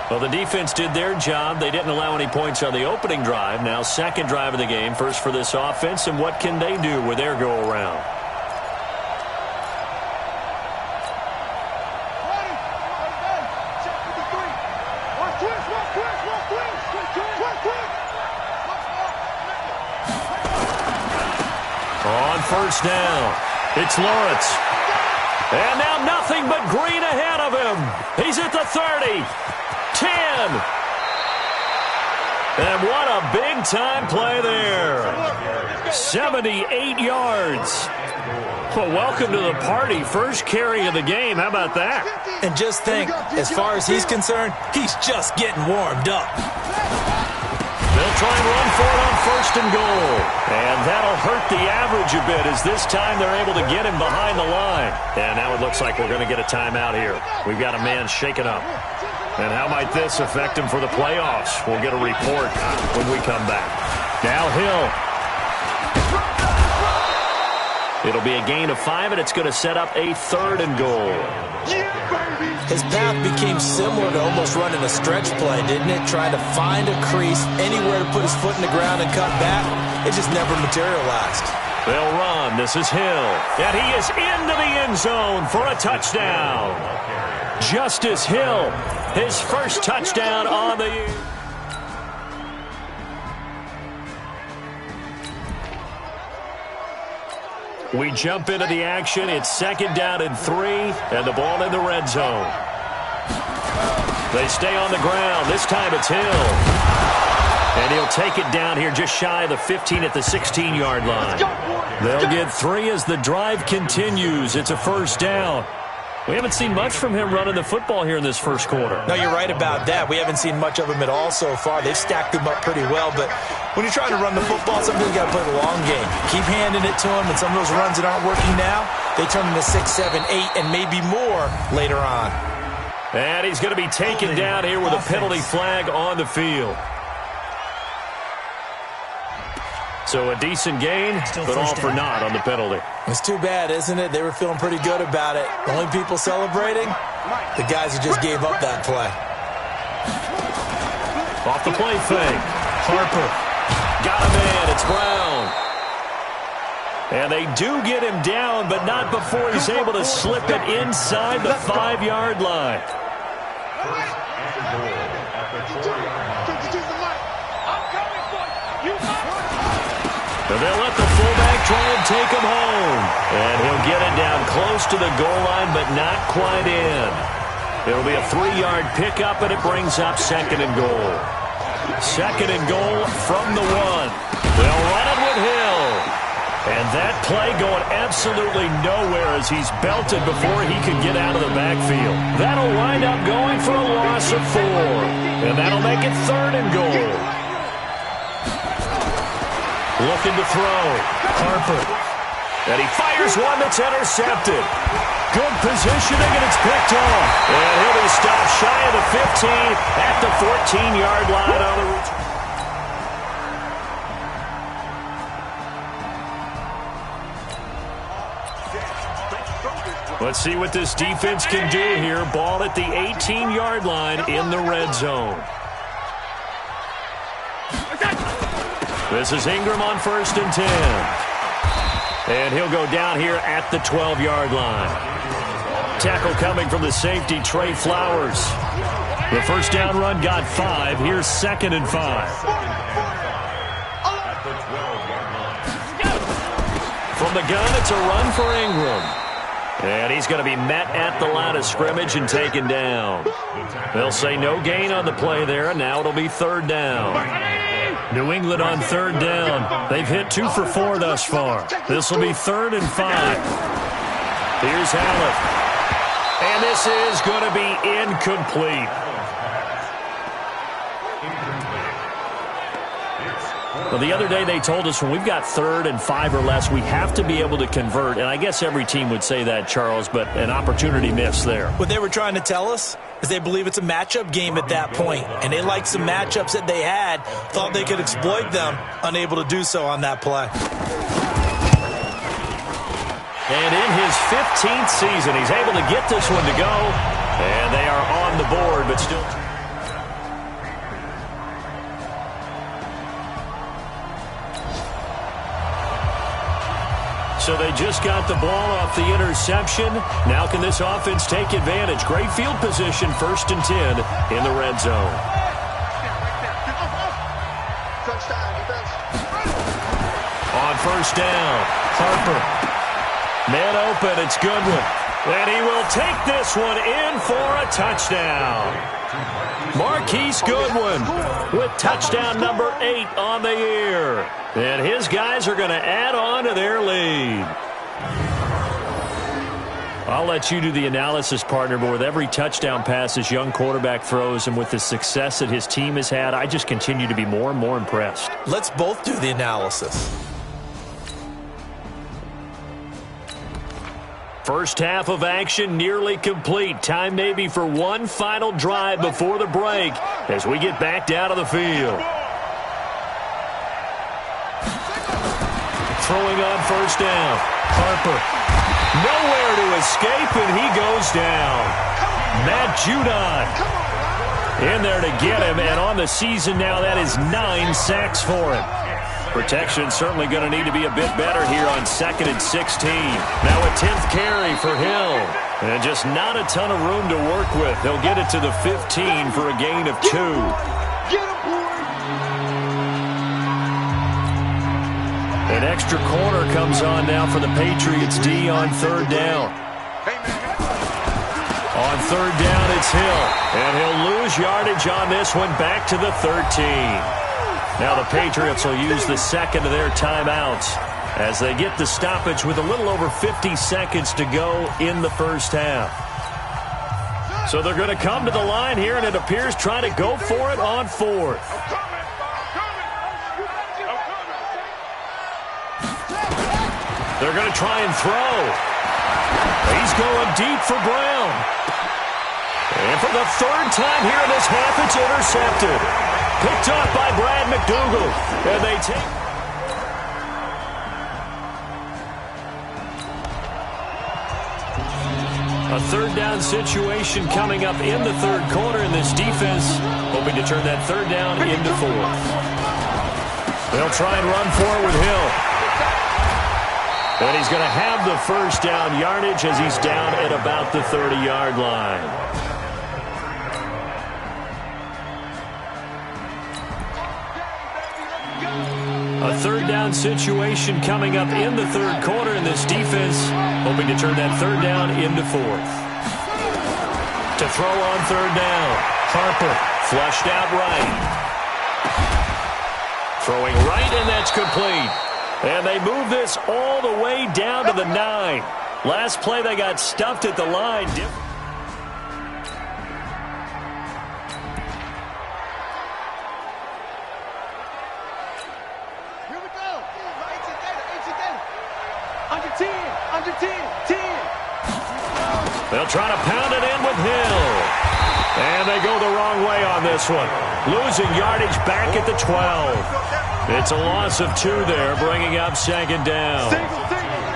well, the defense did their job. They didn't allow any points on the opening drive. Now, second drive of the game, first for this offense, and what can they do with their go-around? On first down, it's Lawrence. And now nothing but green ahead of him. He's at the 30, 10. And what a big-time play there. 78 yards. Well, welcome to the party. First carry of the game. How about that? And just think, as far as he's concerned, he's just getting warmed up. They'll try and run for it on first and goal. And that'll hurt the average a bit as this time they're able to get him behind the line. And now it looks like we're going to get a timeout here. We've got a man shaken up. And how might this affect him for the playoffs? We'll get a report when we come back. Now Hill. It'll be a gain of 5, and it's going to set up a third and goal. His path became similar to almost running a stretch play, didn't it? Trying to find a crease, anywhere to put his foot in the ground and cut back. It just never materialized. They'll run. This is Hill. And he is into the end zone for a touchdown. Justice Hill, his first touchdown on the year. We jump into the action. It's second down and 3, and the ball in the red zone. They stay on the ground. This time it's Hill. And he'll take it down here just shy of the 15 at the 16-yard line. They'll get 3 as the drive continues. It's a first down. We haven't seen much from him running the football here in this first quarter. No, you're right about that. We haven't seen much of him at all so far. They've stacked him up pretty well, but when you're trying to run the football, sometimes you got to play the long game. Keep handing it to him, and some of those runs that aren't working now, they turn into 6, 7, 8, and maybe more later on. And he's going to be taken down here with a penalty flag on the field. So a decent gain, but all for naught on the penalty. It's too bad, isn't it? They were feeling pretty good about it. The only people celebrating, the guys who just gave up that play. Off the play fake. Harper. Got a man. It's Brown. And they do get him down, but not before he's able to slip it inside the 5-yard line. And they'll let the fullback try and take him home. And he'll get it down close to the goal line, but not quite in. It'll be a 3-yard pickup, and it brings up 2nd and goal. 2nd and goal from the 1. They'll run it with Hill. And that play going absolutely nowhere as he's belted before he could get out of the backfield. That'll wind up going for a loss of 4. And that'll make it 3rd and goal. Looking to throw. Harper. And he fires one that's intercepted. Good positioning, and it's picked off. And he'll be stopped shy of the 15 at the 14-yard line on the return. Let's see what this defense can do here. Ball at the 18-yard line in the red zone. This is Ingram on 1st and 10. And he'll go down here at the 12-yard line. Tackle coming from the safety, Trey Flowers. The first down run got 5. Here's 2nd and 5. From the gun, it's a run for Ingram. And he's going to be met at the line of scrimmage and taken down. They'll say no gain on the play there, and now it'll be 3rd down. New England on 3rd down. They've hit 2 for 4 thus far. This will be 3rd and 5. Here's Allen. And this is going to be incomplete. Well, the other day they told us when we've got 3rd and 5 or less, we have to be able to convert. And I guess every team would say that, Charles, but an opportunity missed there. What they were trying to tell us is they believe it's a matchup game at that point. And they liked some matchups that they had, thought they could exploit them, unable to do so on that play. And in his 15th season, he's able to get this one to go. And they are on the board, but still... So they just got the ball off the interception. Now can this offense take advantage? Great field position, 1st and 10 in the red zone. On 1st down, Harper. Man open, it's Goodwin. And he will take this one in for a touchdown. Marquise Goodwin with touchdown number 8 on the year. And his guys are going to add on to their lead. I'll let you do the analysis, partner, but with every touchdown pass this young quarterback throws and with the success that his team has had, I just continue to be more and more impressed. Let's both do the analysis. First half of action nearly complete. Time maybe for one final drive before the break as we get back down to the field. Throwing on 1st down. Harper. Nowhere to escape, and he goes down. Matt Judon in there to get him, and on the season now, that is 9 sacks for him. Protection certainly going to need to be a bit better here on 2nd and 16. Now a 10th carry for Hill. And just not a ton of room to work with. He'll get it to the 15 for a gain of 2. An extra corner comes on now for the Patriots D on 3rd down. On 3rd down, it's Hill. And he'll lose yardage on this one back to the 13. Now the Patriots will use the second of their timeouts as they get the stoppage with a little over 50 seconds to go in the first half. So they're going to come to the line here, and it appears trying to go for it on fourth. They're going to try and throw. He's going deep for Brown. And for the third time here in this half, it's intercepted. Picked off by Brad McDougal. And they take... A third down situation coming up in the third quarter, in this defense hoping to turn that third down into fourth. They'll try and run for it with Hill. And he's going to have the first down yardage as he's down at about the 30-yard line. A third down situation coming up in the third quarter, in this defense hoping to turn that third down into fourth. To throw on third down, Harper flushed out right. Throwing right, and that's complete. And they move this all the way down to the 9. Last play they got stuffed at the line. They'll try to pound it in with Hill. And they go the wrong way on this one. Losing yardage back at the 12. It's a loss of 2 there, bringing up second down.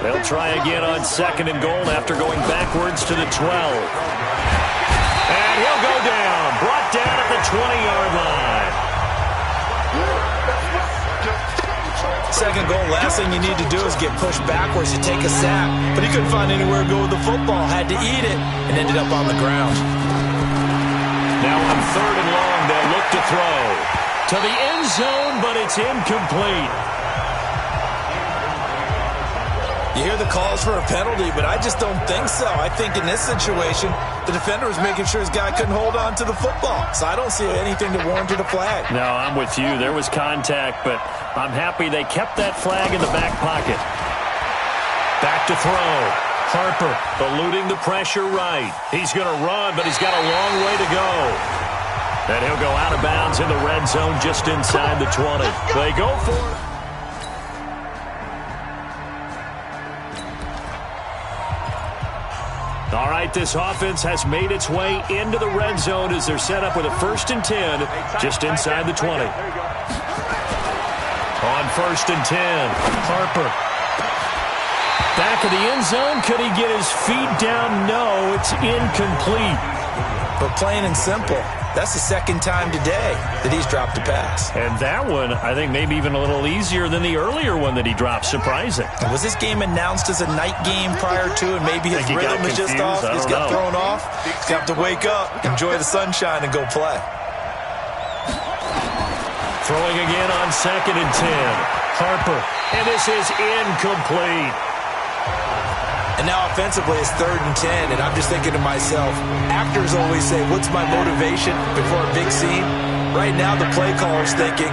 They'll try again on second and goal after going backwards to the 12. And he'll go down. Brought down at the 20-yard line. Second goal, last thing you need to do is get pushed backwards to take a sack. But he couldn't find anywhere to go with the football. Had to eat it and ended up on the ground. Now on third and long, they'll look to throw. To the end zone, but it's incomplete. You hear the calls for a penalty, but I just don't think so. I think in this situation, the defender was making sure his guy couldn't hold on to the football. So I don't see anything that warranted a flag. No, I'm with you. There was contact, but I'm happy they kept that flag in the back pocket. Back to throw. Harper eluding the pressure right. He's going to run, but he's got a long way to go. And he'll go out of bounds in the red zone just inside the 20. They go for it. All right, this offense has made its way into the red zone as they're set up with a 1st and 10 just inside the 20. On 1st and 10, Harper. Back of the end zone. Could he get his feet down? No, it's incomplete. But plain and simple, that's the second time today that he's dropped a pass. And that one, I think, maybe even a little easier than the earlier one that he dropped. Surprising. Was this game announced as a night game prior to, and maybe his rhythm is just off? He's got thrown off. He's got to wake up, enjoy the sunshine, and go play. Throwing again on 2nd and 10. Harper. And this is incomplete. And now offensively it's 3rd and 10, and I'm just thinking to myself, actors always say, what's my motivation before a big scene? Right now the play caller's thinking,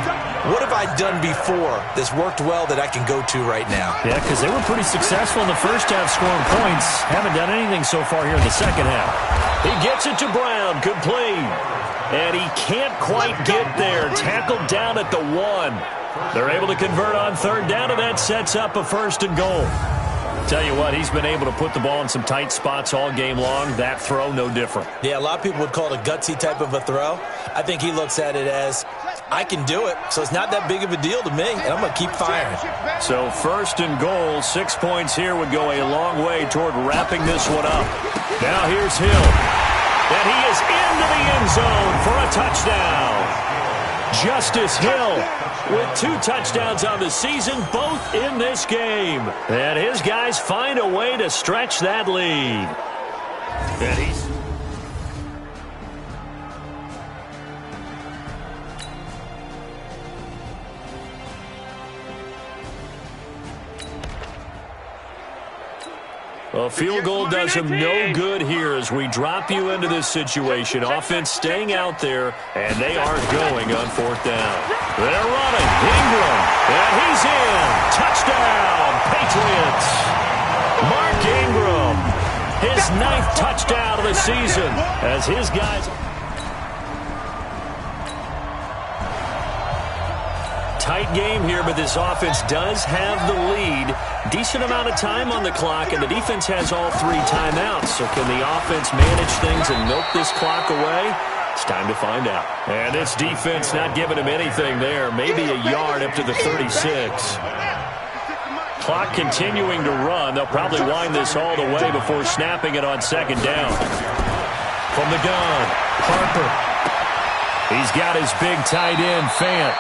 what have I done before that's worked well that I can go to right now? Yeah, because they were pretty successful in the first half scoring points. Haven't done anything so far here in the second half. He gets it to Brown, complete. And he can't quite get there. Tackled down at the 1. They're able to convert on third down, and that sets up a 1st and goal. Tell you what, he's been able to put the ball in some tight spots all game long. That throw, no different. Yeah, a lot of people would call it a gutsy type of a throw. I think he looks at it as, I can do it, so it's not that big of a deal to me, and I'm going to keep firing. So 1st and goal, 6 points here would go a long way toward wrapping this one up. Now here's Hill. And he is into the end zone for a touchdown. Justice Hill with 2 touchdowns on the season, both in this game. And his guys find a way to stretch that lead. And he's... A field goal does him no good here as we drop you into this situation. Offense staying out there, and they are going on fourth down. They're running. Ingram, and he's in. Touchdown, Patriots. Mark Ingram, his 9th touchdown of the season as his guys... Tight game here, but this offense does have the lead. Decent amount of time on the clock, and the defense has all 3 timeouts. So can the offense manage things and milk this clock away? It's time to find out. And this defense not giving him anything there. Maybe a yard up to the 36. Clock continuing to run. They'll probably wind this all the way before snapping it on second down. From the gun, Harper. He's got his big tight end, Fant.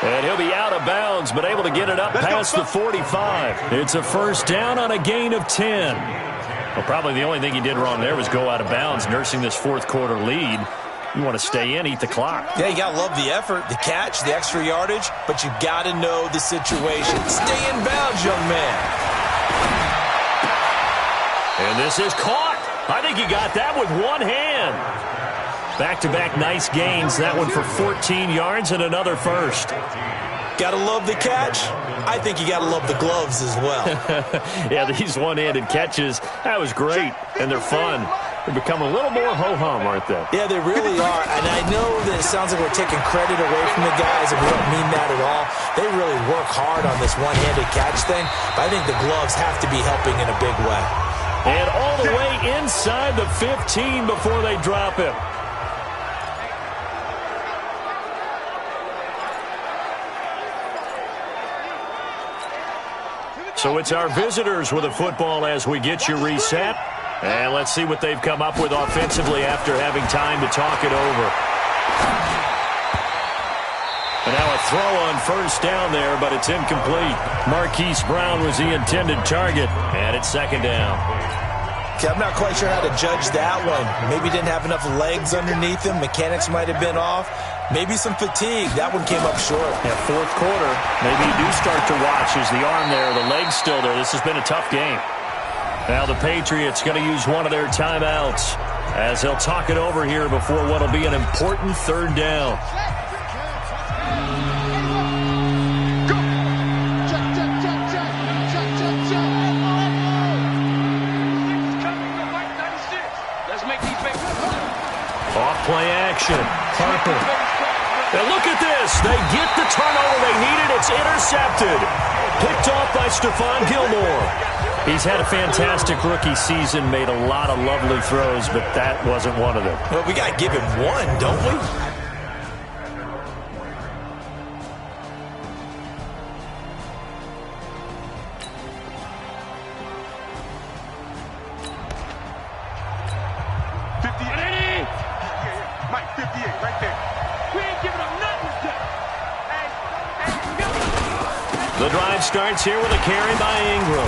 And he'll be out of bounds, but able to get it up past the 45. It's a first down on a gain of 10. Well, probably the only thing he did wrong there was go out of bounds, nursing this fourth quarter lead. You want to stay in, eat the clock. Yeah, you got to love the effort, the catch, the extra yardage, but you got to know the situation. Stay in bounds, young man. And this is caught. I think he got that with one hand. Back-to-back nice gains. That one for 14 yards and another first. Got to love the catch. I think you got to love the gloves as well. Yeah, these one-handed catches, that was great, and they're fun. They become a little more ho-hum, aren't they? Yeah, they really are. And I know that it sounds like we're taking credit away from the guys, and we don't mean that at all. They really work hard on this one-handed catch thing, but I think the gloves have to be helping in a big way. And all the way inside the 15 before they drop him. So it's our visitors with a football as we get you reset. And let's see what they've come up with offensively after having time to talk it over. And now a throw on first down there, but it's incomplete. Marquise Brown was the intended target, and it's second down. Okay, I'm not quite sure how to judge that one. Maybe didn't have enough legs underneath him. Mechanics might have been off. Maybe some fatigue. That one came up short. Yeah, fourth quarter. Maybe you do start to watch as the arm there, the leg's still there. This has been a tough game. Now the Patriots going to use one of their timeouts as they'll talk it over here before what will be an important third down. Off play action. Harper. And look at this. They get the turnover they needed. It's intercepted. Picked off by Stephon Gilmore. He's had a fantastic rookie season, made a lot of lovely throws, but that wasn't one of them. Well, we got to give him one, don't we? The drive starts here with a carry by Ingram.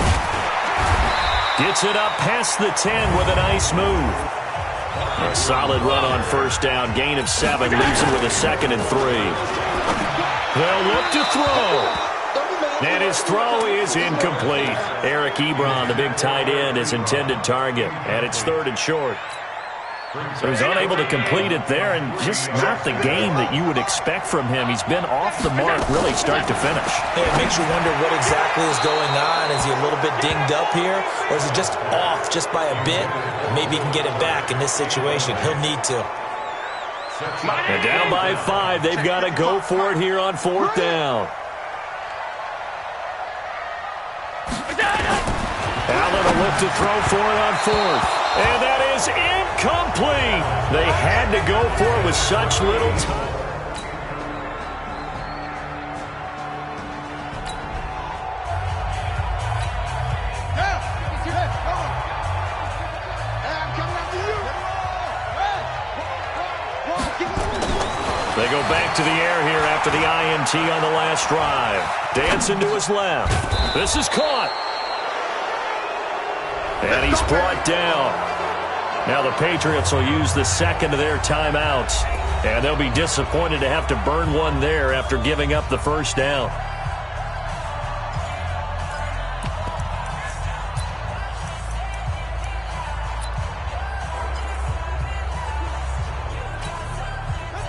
Gets it up past the 10 with a nice move. A solid run on first down. Gain of 7. Leaves him with a 2nd and 3. They'll look to throw. And his throw is incomplete. Eric Ebron, the big tight end, his intended target. And it's 3rd and short. So he's unable to complete it there, and just not the game that you would expect from him. He's been off the mark really start to finish. It makes you wonder what exactly is going on. Is he a little bit dinged up here, or is he just off just by a bit? Maybe he can get it back in this situation. He'll need to. And down by 5, they've got to go for it here on 4th down. Allen will look to throw for it on 4th. And that is incomplete. They had to go for it with such little time. They go back to the air here after the INT on the last drive. Dancing to his left. This is caught. And he's brought down. Now the Patriots will use the 2nd of their timeouts. And they'll be disappointed to have to burn one there after giving up the first down.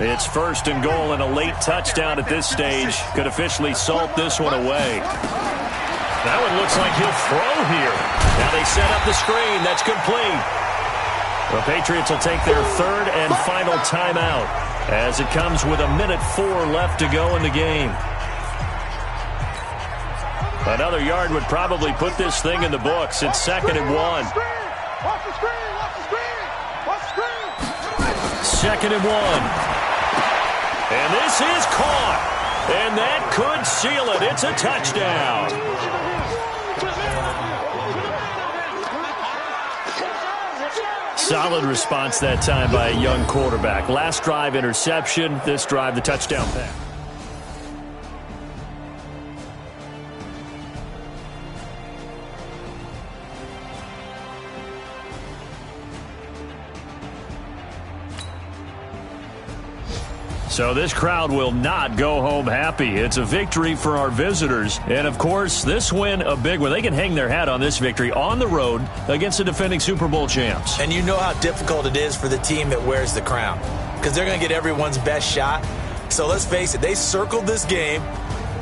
It's 1st and goal, and a late touchdown at this stage could officially salt this one away. That one looks like he'll throw here. Now they set up the screen. That's complete. The Patriots will take their 3rd and final timeout as it comes with 1:04 left to go in the game. Another yard would probably put this thing in the books. It's 2nd and 1. Watch the screen! Watch the screen! Watch the screen! 2nd and 1. And this is caught. And that could seal it. It's a touchdown. Solid response that time by a young quarterback. Last drive, interception. This drive, the touchdown pass. So this crowd will not go home happy. It's a victory for our visitors. And, of course, this win, a big one. They can hang their hat on this victory on the road against the defending Super Bowl champs. And you know how difficult it is for the team that wears the crown, because they're going to get everyone's best shot. So let's face it, they circled this game.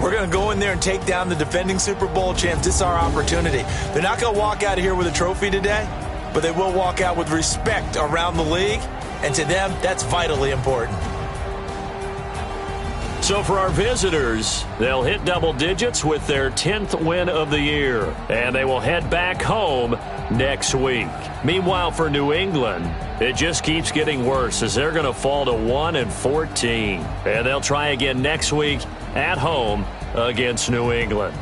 We're going to go in there and take down the defending Super Bowl champs. This is our opportunity. They're not going to walk out of here with a trophy today, but they will walk out with respect around the league. And to them, that's vitally important. So for our visitors, they'll hit double digits with their 10th win of the year, and they will head back home next week. Meanwhile, for New England, it just keeps getting worse as they're going to fall to 1-14, and they'll try again next week at home against New England.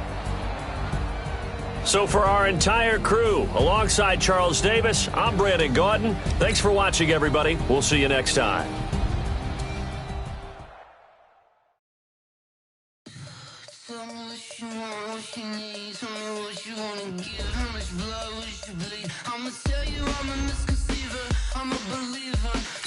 So for our entire crew, alongside Charles Davis, I'm Brandon Gaudin. Thanks for watching, everybody. We'll see you next time. Tell me what you want, what you need. Tell me what you wanna give. How much blood would you bleed? I'ma tell you I'm a misconceiver. I'm a believer.